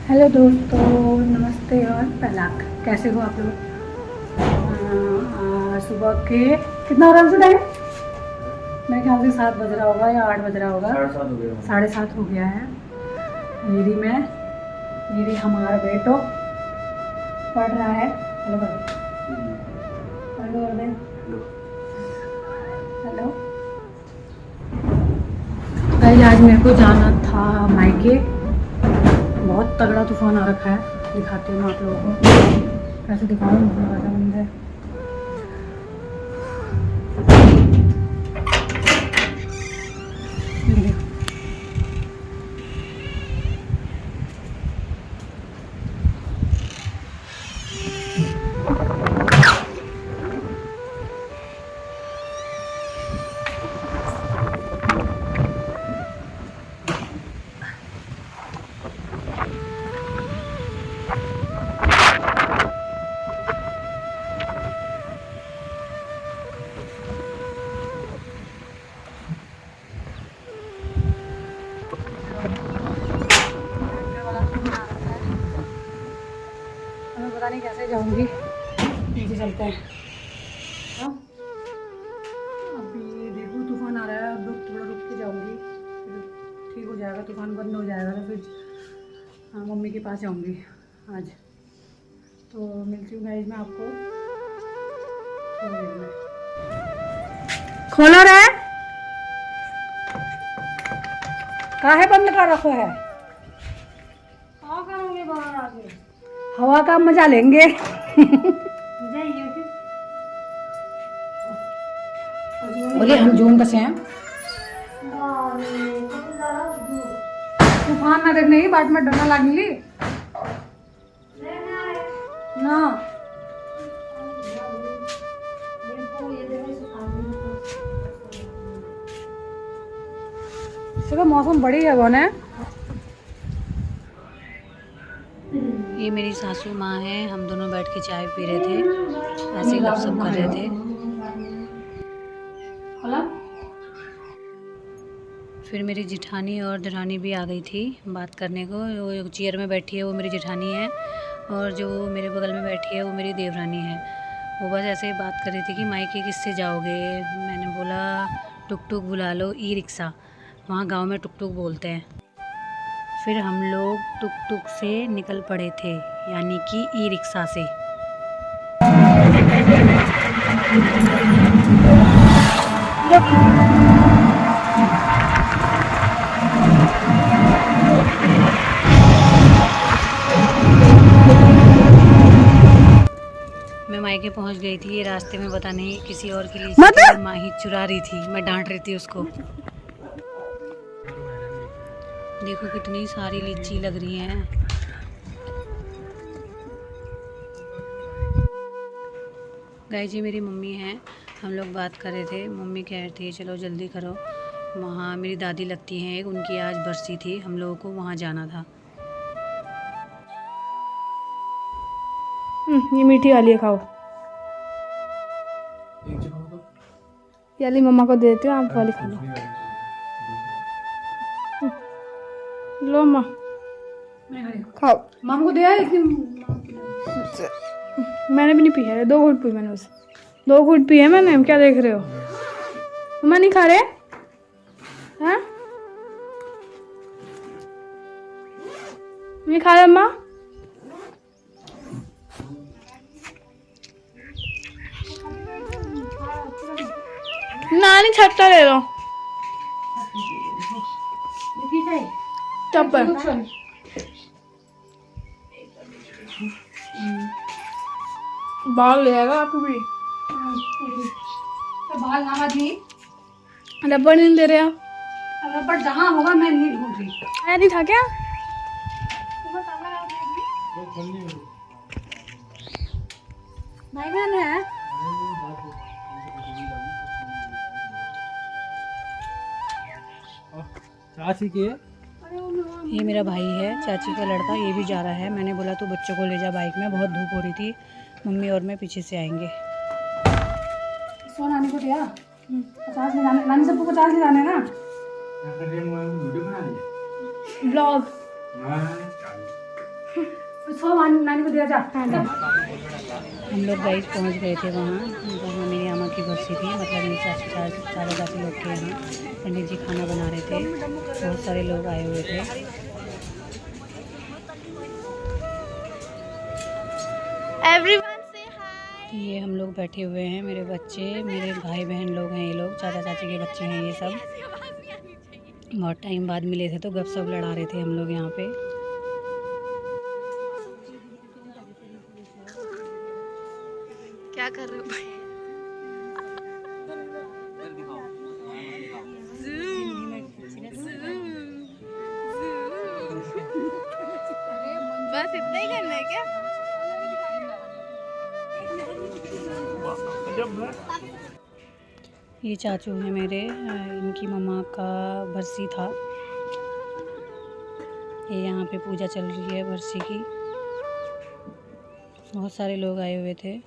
Hello दोस्तों, नमस्ते और पहलाक। कैसे हो आप लोग? सुबह के कितना हो रहा है टाइम? मेरे ख्याल से 7 बज रहा होगा या 8 बज रहा होगा। 7:30 हो गया है। मेरी हमारा बेटो पढ़ रहा है। Hello hello hello hello. भाई आज मेरे को जाना था मायके। बहुत तगड़ा तूफान आ रखा है। दिखाती हूँ मैं आप लोगों को। कैसे दिखाऊँ? दरवाजा बंद है। ये देखो। मैं पता नहीं कैसे जाऊंगी। नीचे चलते हैं। हाँ? अभी देखो तूफान आ रहा है। अब थोड़ा रुक के जाऊंगी, फिर ठीक हो जाएगा। तूफान बंद हो जाएगा तो फिर मम्मी के पास जाऊंगी आज। तो मिलती हूँ गाइस मैं आपको थोड़ी देर में। खोलो रे। काहे बंद कर रखो है? हाँ करूँगी बाहर आके। हवा का मजा लेंगे। बोले हम जून बसे हैं। तूफान ना देखने की बाट में डरना लगली ना। इसका मौसम बड़ी है वो ना। ये मेरी सासू माँ है। हम दोनों बैठ के चाय पी रहे थे, ऐसे गपशप कर रहे थे। फिर मेरी जिठानी और दरानी भी आ गई थी बात करने को। वो चेयर में बैठी है वो मेरी जिठानी है, और जो मेरे बगल में बैठी है वो मेरी देवरानी है। वो बस ऐसे ही बात कर रही थी कि मायके किससे जाओगे। मैंने बोला टुक टुक बुला लो, ई रिक्शा। वहाँ गांव में टुक टुक बोलते हैं। फिर हम लोग टुक टुक से निकल पड़े थे, यानी कि ई रिक्शा से। मैं मायके पहुंच गई थी। ये रास्ते में पता नहीं किसी और की लीची थी और माही चुरा रही थी। मैं डांट रही थी उसको। देखो कितनी सारी लीची लग रही हैं। गाइस जी मेरी मम्मी हैं। हम लोग बात कर रहे थे। मम्मी कह रही थी चलो जल्दी करो, वहाँ मेरी दादी लगती हैं एक, उनकी आज बरसी थी, हम लोगों को वहाँ जाना था। ये मीठी वाली है, खाओ। ये वाली मम्मा को दे देती हूँ, आप वाली खा लो। लो माँ खाओ। मामा को दिया है कि मैंने भी नहीं पी है, 2 घूंट पी मैंने उसे। 2 घूंट पी है मैंने। क्या देख रहे हो? मम्मा नहीं खा रहे हैं? नहीं खा रहे अम्मा? नानी छत्ता ले लो। चप्पल बाल ले आएगा आपकी भी। तो बाल ना बदली। रबड़ नहीं दे रहे आप? रबड़ जहाँ होगा मैं नहीं ढूंढ रही। आया नहीं था क्या? बैगन है। चाची के ये मेरा भाई है, चाची का लड़का, ये भी जा रहा है। मैंने बोला तू बच्चों को ले जा बाइक में, बहुत धूप हो रही थी। मम्मी और मैं पीछे से आएंगे। सो नानी को दिया 50 ले जाने। नानी सबको 50 ले जाने ना। ब्लॉग सो नानी को दिया जा। हम लोग गाइस पहुंच गए थे वहाँ जहाँ मेरी अम्मा की बरसी थी। मतलब मेरी चाचा चाची लोग के यहाँ पंडित जी खाना बना रहे थे। बहुत सारे लोग आए हुए थे। ये हम लोग बैठे हुए हैं, मेरे बच्चे, मेरे भाई बहन लोग हैं, ये लोग चाचा चाची के बच्चे हैं ये सब। बहुत टाइम बाद मिले थे तो गपशप लड़ा रहे थे हम लोग यहाँ पे। क्या कर रहे हो भाई? बस इतना ही करना है क्या? ये चाचू हैं मेरे, इनकी मम्मा का बरसी था। ये यहाँ पे पूजा चल रही है बरसी की। बहुत सारे लोग आए हुए थे।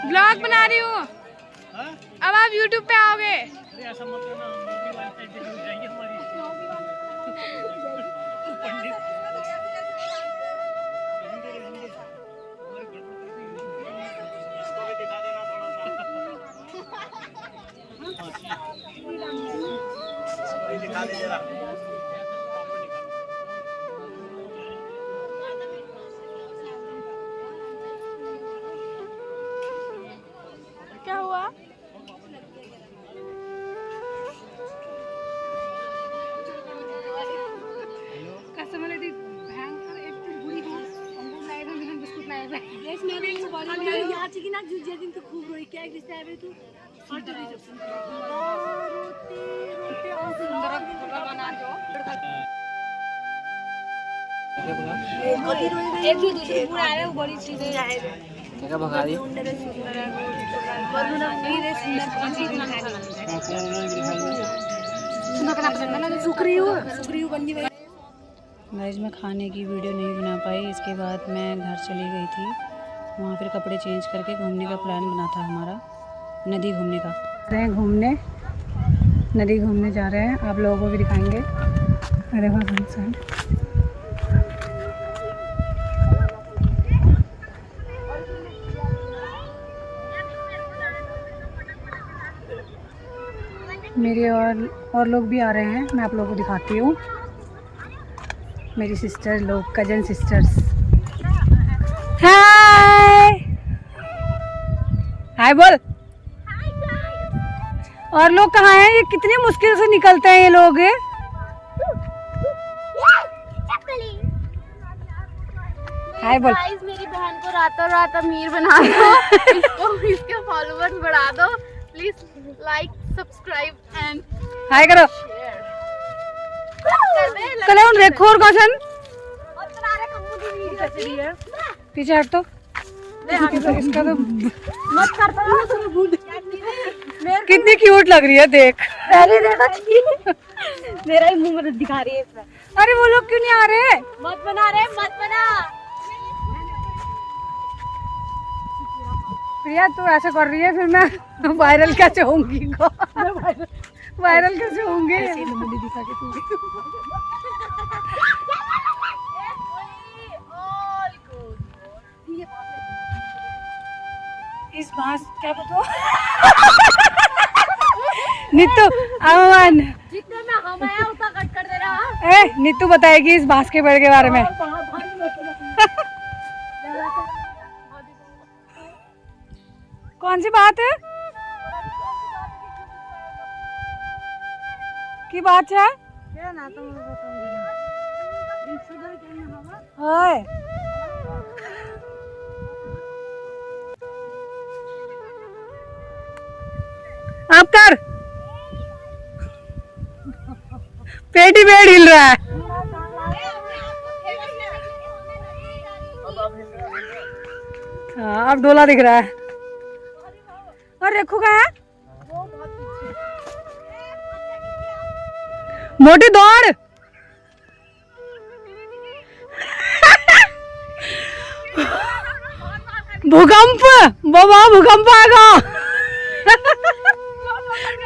ब्लॉग बना रही हूँ। अब आप YouTube पे आओगे। क्या हुआ? कस्टमर यदि भयंकर एक बुरी हो हमको लाए थे बिना बिस्कुट लाए थे। यस मेरे एक बार यहाँ की ना जुजिया दिन तो खूब रोई क्या रिश्ता है तू रोते रोते और सुंदर बना दो। एक जो दूसरी पूरा आ रहा है वो बड़ी चीज है क्या भगा दी गाइस मैं खाने की वीडियो नहीं बना पाई। इसके बाद मैं घर चली गई थी। वहाँ फिर कपड़े चेंज करके घूमने का प्लान बना था हमारा, नदी घूमने का। नदी घूमने जा रहे हैं, आप लोगों को भी दिखाएंगे। देखो सनसेट। मेरे और लोग भी आ रहे हैं, मैं आप लोगों को दिखाती हूँ। मेरी सिस्टर लोग, कजन सिस्टर्स। हाय हाय बोल। और लोग कहाँ हैं? ये कितनी मुश्किल से निकलते हैं ये लोग। हाय बोल। मेरी बहन को रातों रात अमीर बना दो। इसके फॉलोवर्स बढ़ा दो please. Like subscribe and hi करो। कल उन देखो और क्वेश्चन पीछे हट तो। इसका तो मत कर कितनी क्यूट लग रही है, देख। मेरा ही मुंह में दिखा रही है इसमें। अरे वो लोग क्यों नहीं आ रहे? मत बना रहे, मत बना। प्रिया तू ऐसा कर रही है, फिर मैं वायरल कैसे होंगी? वायरल कैसे होंगे? इस बांस क्या बताओ? नीतू अमन जितने में हम आया उतना कट कर दे रहा। ए नीतू बताएगी इस बांस के पेड़ के बारे में। कौन सी बात है? की बात है? हाय आप कर। पेट ही पेट हिल रहा है। हाँ अब डोला दिख रहा है। और रेखू का है? मोटी दौड़। भूकंप, बाबा भूकंप आ गया।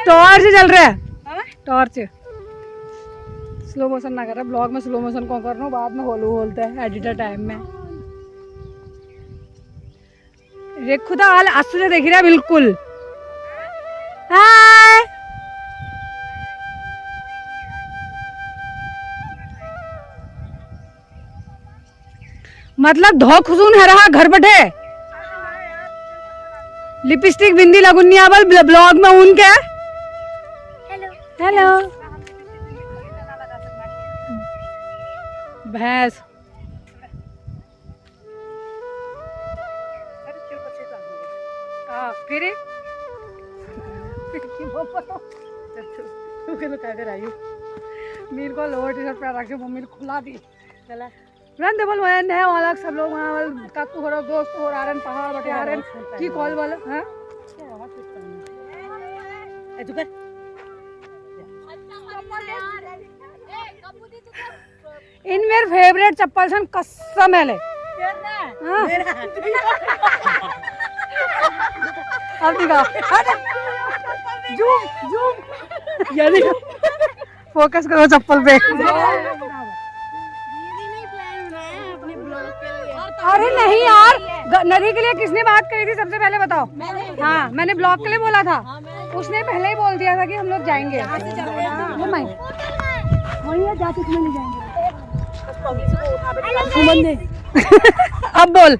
टॉर्च चल रहा है, टॉर्च। स्लो मोशन ना कर रहा, ब्लॉग में स्लो मोशन कौन करना, बाद में होलू बोलते हैं एडिटर टाइम में। रे खुदा हाल असुरे देख रहा बिल्कुल। हाय मतलब धो खुसून है रहा घर बैठे। लिपस्टिक बिंदी लगुनिया बल ब्लॉग में उनके। हेलो भैंस। फिर क्या कर आई मीर को लोअर टी शर्ट पहन रखी, मम्मी ने खुला दी। चला रन बोल वैन है वाला सब लोग वहां वाल काकू हो दोस्त हो आरन पहाड़ बटे आरन की कॉल वाला हां ए तू कर इन मेरे फेवरेट चप्पल सन कसम है ले अब दिखा जूम जूम यानी फोकस करो चप्पल पे। अरे नहीं यार, नदी के लिए किसने बात करी थी सबसे पहले बताओ? हाँ मैंने ब्लॉग के लिए बोला था, उसने पहले ही बोल दिया था कि हम लोग जाएंगे। जाके नहीं जाएंगे। अब बोल।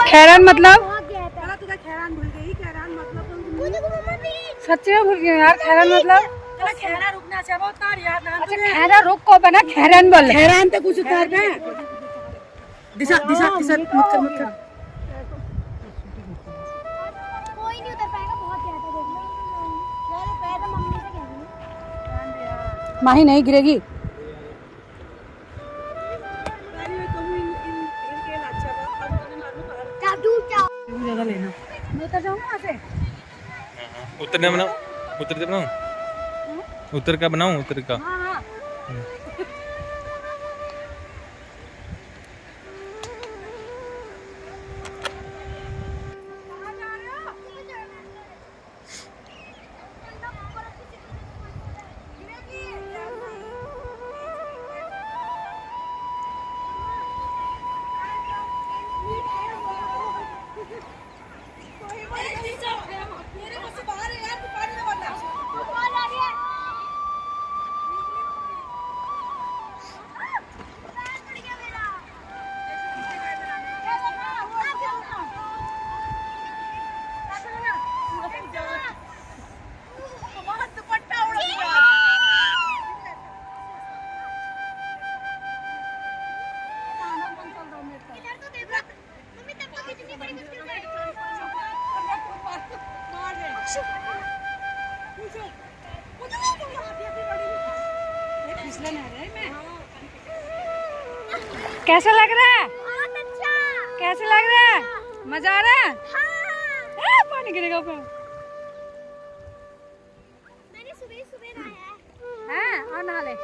खैरान मतलब सच्ची में भूल गई यार। खैरान मतलब खैरा रुक को बना खैरान बोल। खैरान तो कुछ उतार पे दिशा दिशा दिशा मत कर मत कर। कोई नहीं उतर पाएगा, बहुत गहरा देख लो। मेरे पैर तो मम्मी से कहूंगी माही नहीं गिरेगी। जगह लेना मैं उतर जाऊंगा वहां से। उतरने बनाओ, उतर बनाओ, उतर का बनाऊं, उतर का। हाँ हाँ कैसा लग रहा है? बहुत अच्छा। कैसा लग रहा है? मजा आ रहा है? हाँ। पानी गिरेगा ऊपर। मैंने सुबह सुबह नहाया है। हैं और नहा ले।